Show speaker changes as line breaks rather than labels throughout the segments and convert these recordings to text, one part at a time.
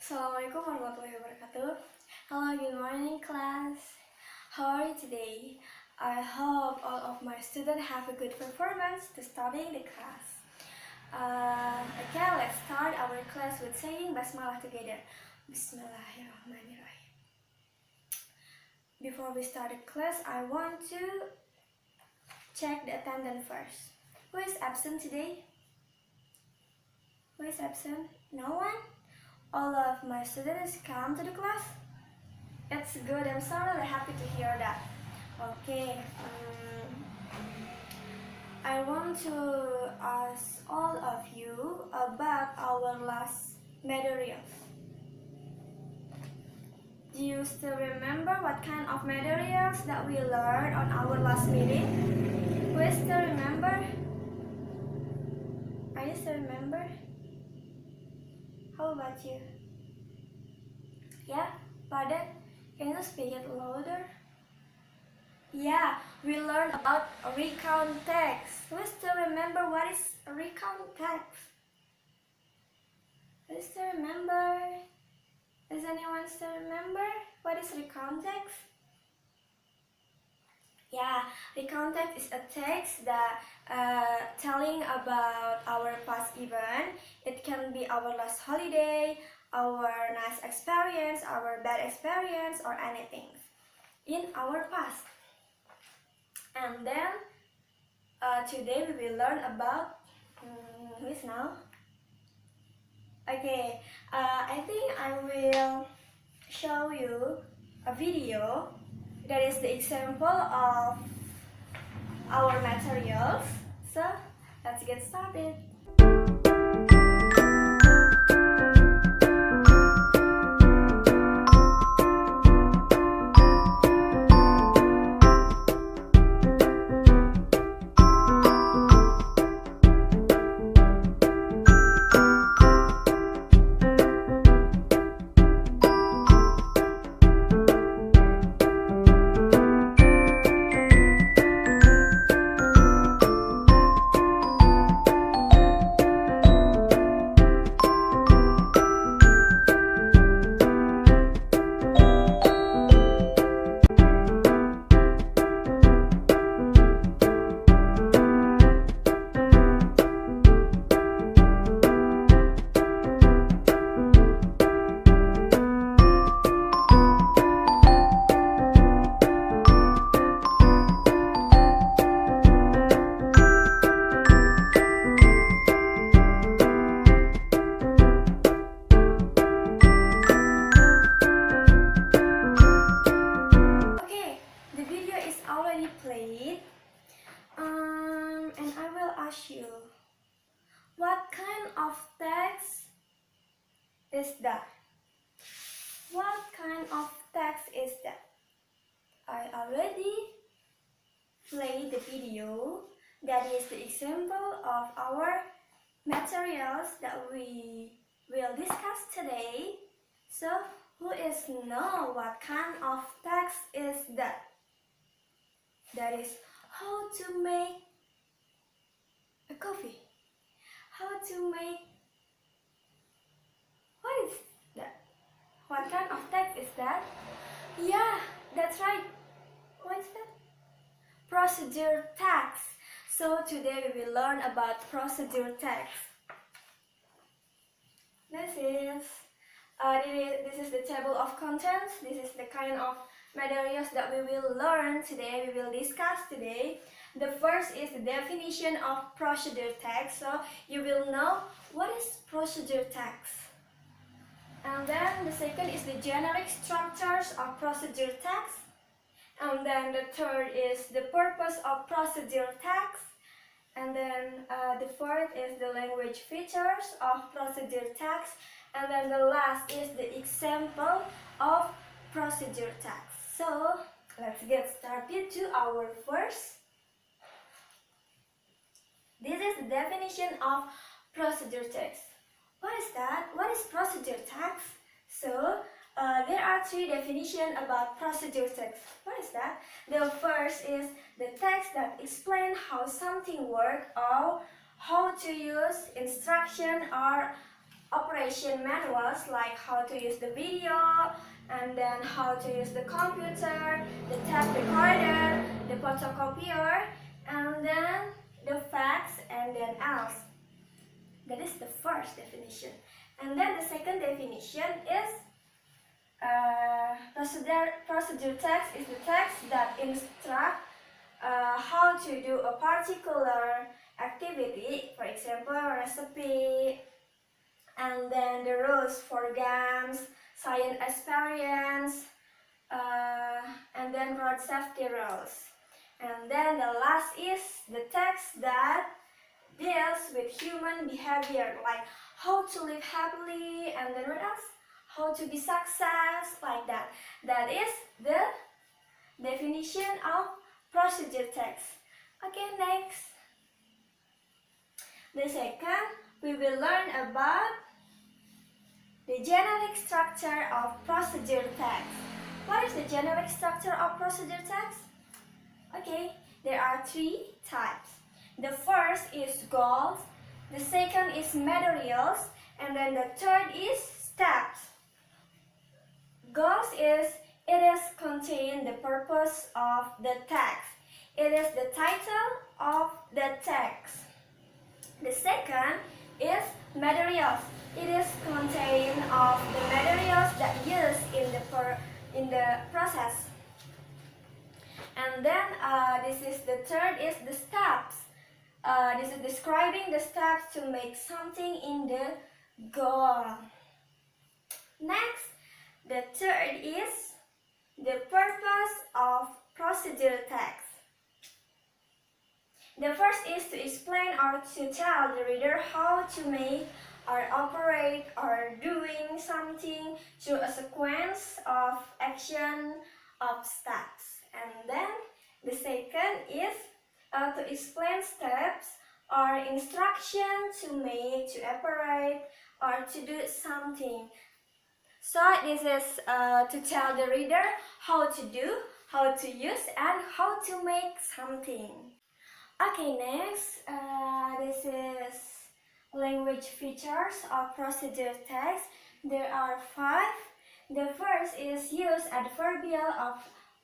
Assalamualaikum warahmatullahi wabarakatuh. Hello, good morning class. How are you today? I hope all of my students have a good performance to studying the class. Okay, let's start our class with saying Basmalah together. Bismillahirrahmanirrahim. Before we start the class, I want to check the attendance first. Who is absent today? Who is absent? No one? All of my students come to the class? It's good. I'm so really happy to hear that. Okay. I want to ask all of you about our last materials. Do you still remember what kind of materials that we learned on our last meeting? Do you still remember? Are you still remember? How about you? Yeah, pardon? Can you speak it louder? Yeah, we learned about recount text. Do you still remember what is a recount text? Do you still remember? Does anyone still remember what is recount text? Yeah, recount text is a text that telling about our past event. It can be our last holiday, our nice experience, our bad experience, or anything in our past. And then today we will learn about who is now? Okay, I think I will show you a video that is the example of our materials. So let's get started. And I will ask you, what kind of text is that? What kind of text is that? I already played the video that is the example of our materials that we will discuss today. So, who is know what kind of text is that? That is how to make a coffee. How to make, what is that? What kind of text is that? Yeah, that's right. What is that? Procedure text. So today we will learn about procedure text. This is the table of contents. This is the kind of materials that we will learn today, we will discuss today. The first is the definition of procedure text. So you will know what is procedure text. And then the second is the generic structures of procedure text. And then the third is the purpose of procedure text. And then the fourth is the language features of procedure text. And then the last is the example of procedure text. So let's get started to our first. This is the definition of procedure text. What is that? What is procedure text? So there are three definitions about procedure text. What is that? The first is the text that explains how something works or how to use instruction or operation manuals like how to use the video, and then how to use the computer, the tape recorder, the photocopier, and then the fax, and then else. That is the first definition. And then the second definition is procedure text is the text that instructs how to do a particular activity, for example, recipe, and then the rules for games, science experience, and then road safety rules. And then the last is the text that deals with human behavior, like how to live happily, and then what else? How to be success, like that. That is the definition of procedure text. Okay, next. The second, we will learn about the generic structure of procedure text. What is the generic structure of procedure text? Okay, there are three types. The first is goals, the second is materials, and then the third is steps. Goals is, it is contain the purpose of the text. It is the title of the text. The second is materials. It is contain of the materials that used in the process. And then this is the third is the steps. This is describing the steps to make something in the goal. Next, the third is the purpose of procedure text. The first is to explain or to tell the reader how to make or operate or doing something through a sequence of action of steps. And then the second is to explain steps or instruction to make, to operate, or to do something. So this is to tell the reader how to do, how to use, and how to make something. Okay, next, this is language features of procedure text. There are 5. The first is use adverbial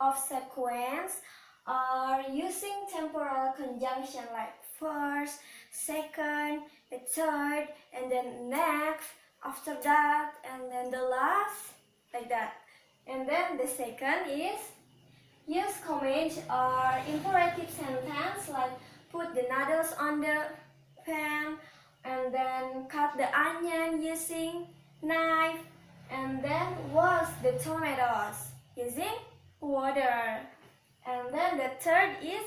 of sequence or using temporal conjunction like first, second, the third, and then next, after that, and then the last, like that. And then the second is use comment or imperative sentence like put the noodles on the pan, and then cut the onion using knife, and then wash the tomatoes using water. And then the third is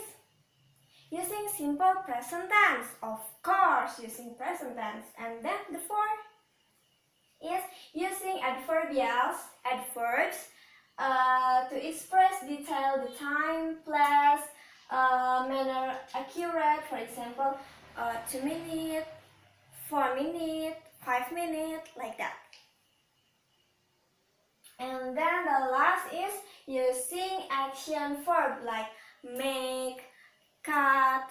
using simple present tense, of course, using present tense. And then the fourth is using adverbials, adverbs, to express detail, the time, place, manner, accurate, for example, 2 minutes, 4 minutes, 5 minutes, like that. And then the last is using action verb like make, cut,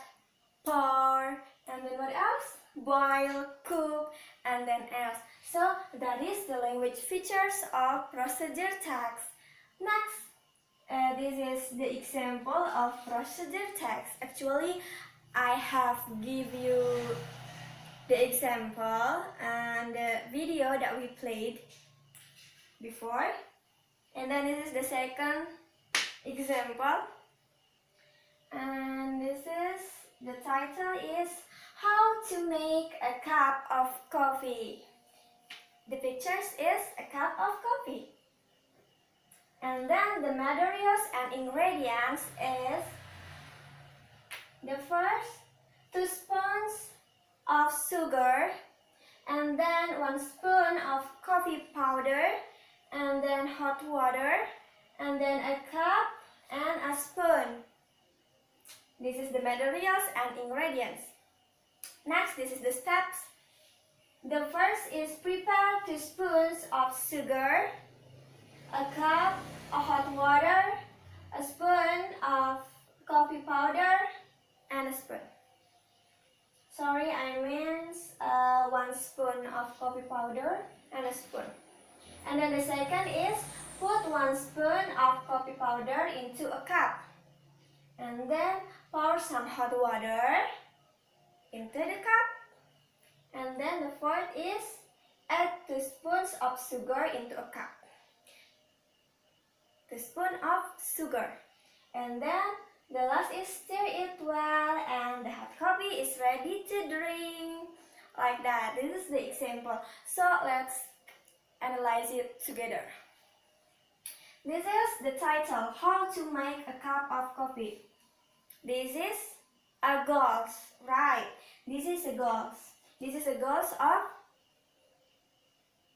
pour, and then what else? Boil, cook, and then else. So that is the language features of procedure text. Next, this is the example of procedure text. Actually, I have give you the example and the video that we played before. And then this is the second example. And this is, the title is How to Make a Cup of Coffee. The pictures is a cup of coffee. And then the materials and ingredients is the first 2 spoons of sugar, and then 1 spoon of coffee powder, and then hot water, and then a cup and a spoon. This is the materials and ingredients. Next, this is the steps. The first is prepare 2 spoons of sugar, a cup of hot water, a spoon of coffee powder, and a spoon. Sorry, I mean 1 1 spoon of coffee powder and a spoon. And then the second is put 1 spoon of coffee powder into a cup. And then pour some hot water into the cup. And then the fourth is add 2 spoons of sugar into a cup. 2 spoons of sugar. And then the last is stir it well and the hot coffee is ready to drink. Like that. This is the example. So let's analyze it together. This is the title, How to Make a Cup of Coffee. This is a goals, right? This is a goals. This is a goals of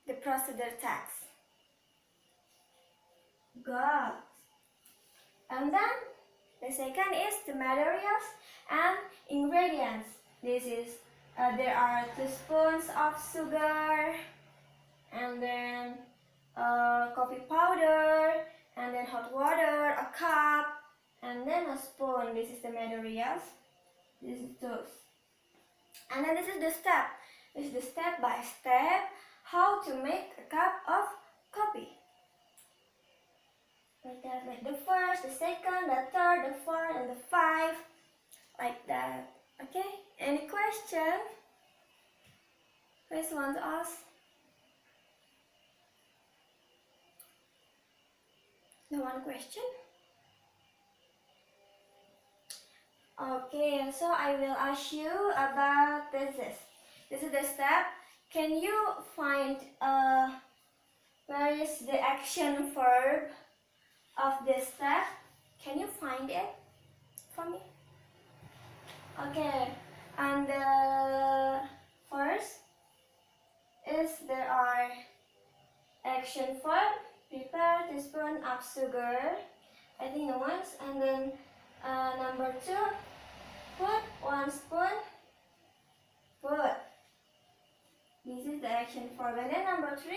the procedure text. Goals. And then the second is the materials and ingredients. This is there are 2 spoons of sugar, and then coffee powder, and then hot water, a cup, and then a spoon. This is the materials. This is those. And then this is the step. This is the step by step how to make a cup of coffee. Like that, like the first, the second, the third, the fourth, and the fifth. Like that. Okay? Any question? Please want to ask? No one question? Okay, so I will ask you about this. This is the step. Can you find where is the action verb of this step? Can you find it for me? Okay, and the first is there are action verb. Prepare 2 spoons of sugar. I think the ones, and then number 2, put 1 spoon. Put. This is the action verb. And then number 3,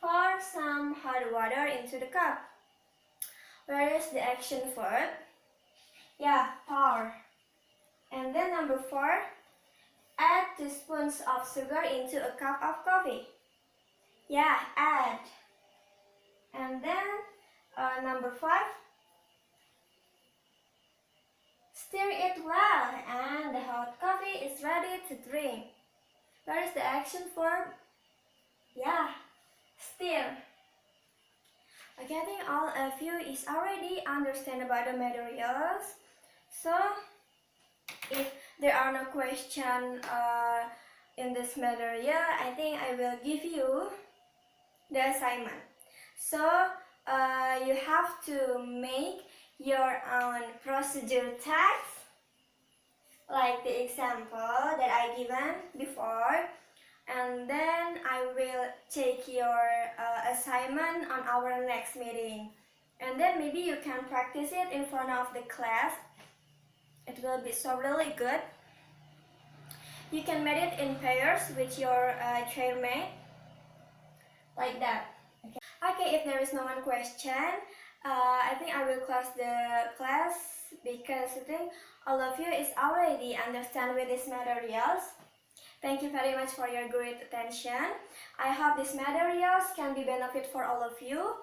pour some hot water into the cup. Where is the action verb? Yeah, pour. And then number 4, add 2 spoons of sugar into a cup of coffee. Yeah, add. And then number 5, stir it well and the hot coffee is ready to drink. Where is the action verb? Yeah, stir. Okay, I think all of you is already understand about the materials. So, if there are no questions in this material, I think I will give you the assignment. So, you have to make your own procedure text, like the example that I given before, and then I will take your assignment on our next meeting. And then maybe you can practice it in front of the class. It will be so really good. You can make it in pairs with your chairmate, like that. Okay, if there is no one question, I think I will close the class because I think all of you is already understand with these materials. Thank you very much for your great attention. I hope these materials can be benefit for all of you,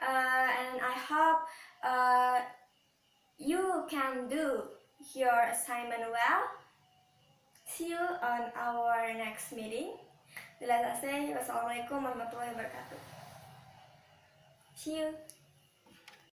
and I hope you can do your assignment well. See you on our next meeting. Wassalamualaikum warahmatullahi wabarakatuh. See you.